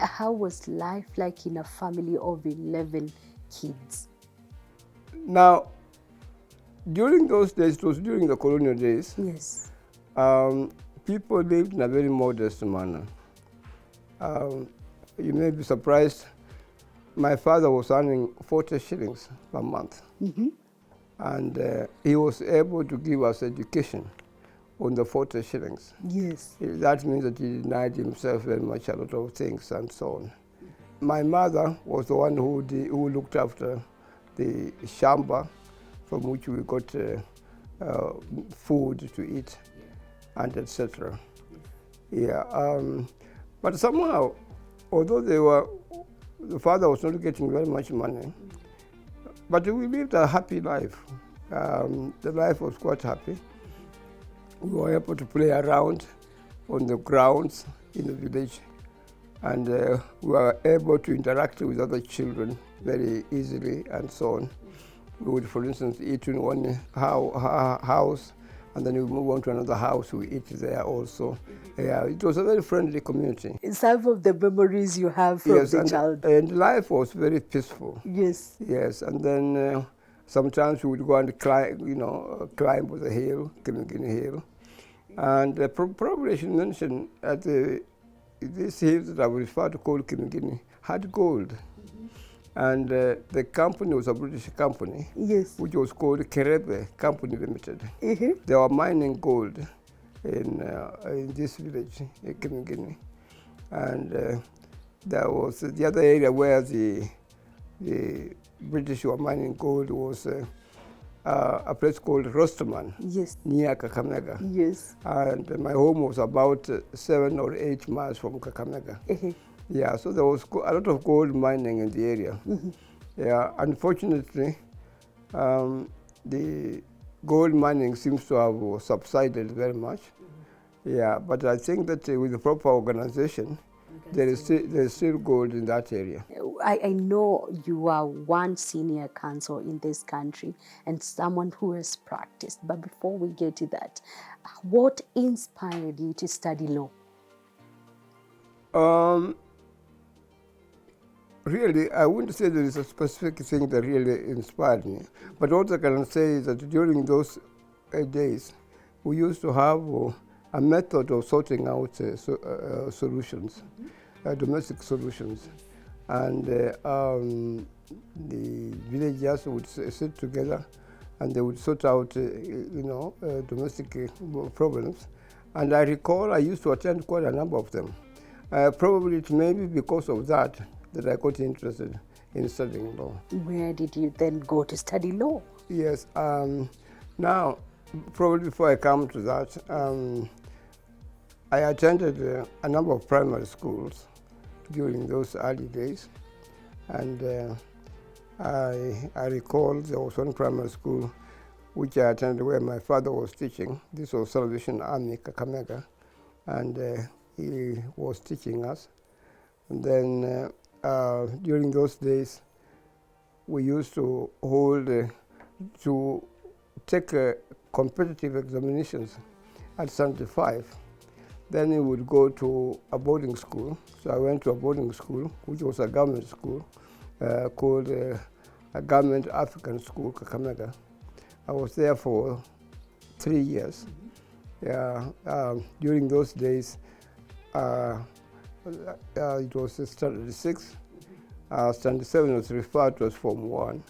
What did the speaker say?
How was life like in a family of 11 kids? Now, during those days, it was during the colonial days, Yes. people lived in a very modest manner. You may be surprised, my father was earning 40 shillings per month. And he was able to give us education on the 40 shillings. Yes. That means that he denied himself very much a lot of things and so on. My mother was the one who looked after the shamba from which we got food to eat and etc. Yeah, but somehow, although the father was not getting very much money, but we lived a happy life. The life was quite happy. We were able to play around on the grounds in the village, and we were able to interact with other children very easily and so on. We would, for instance, eat in one house, and then we move on to another house, we eat there also. Yeah, it was a very friendly community. Some of the memories you have from the childhood. And life was very peaceful. Yes. Yes, and then sometimes we would go and climb with the hill, Kimigini Hill. And probably I should mention that this hill that I would refer to called Kimigini had gold. And the company was a British company, yes, which was called Kerebe Company Limited. They were mining gold in this village, in Kimigini. And there was the other area where the British were mining gold was a place called Rosterman, yes, near Kakamega. Yes. And my home was about 7 or 8 miles from Kakamega. Yeah, so there was a lot of gold mining in the area. Yeah, unfortunately, the gold mining seems to have subsided very much. Yeah, but I think that with the proper organization, there is still gold in that area. I know you are one senior counsel in this country and someone who has practiced. But before we get to that, what inspired you to study law? Really, I wouldn't say there is a specific thing that really inspired me. But what I can say is that during those days, we used to have a method of sorting out solutions, domestic solutions. And the villagers would sit together and they would sort out, domestic problems. And I recall I used to attend quite a number of them. Probably it may be because of that I got interested in studying law. Where did you then go to study law? Yes, now, probably before I come to that, I attended a number of primary schools during those early days. And I recall there was one primary school which I attended where my father was teaching. This was Salvation Army, Kakamega, and he was teaching us. And then during those days, we used to to take competitive examinations at 75. Then we would go to a boarding school. So I went to a boarding school, which was a government school, called a Government African School, Kakamega. I was there for 3 years. Yeah, during those days, it was standard 6. Standard 7 was referred to as Form 1.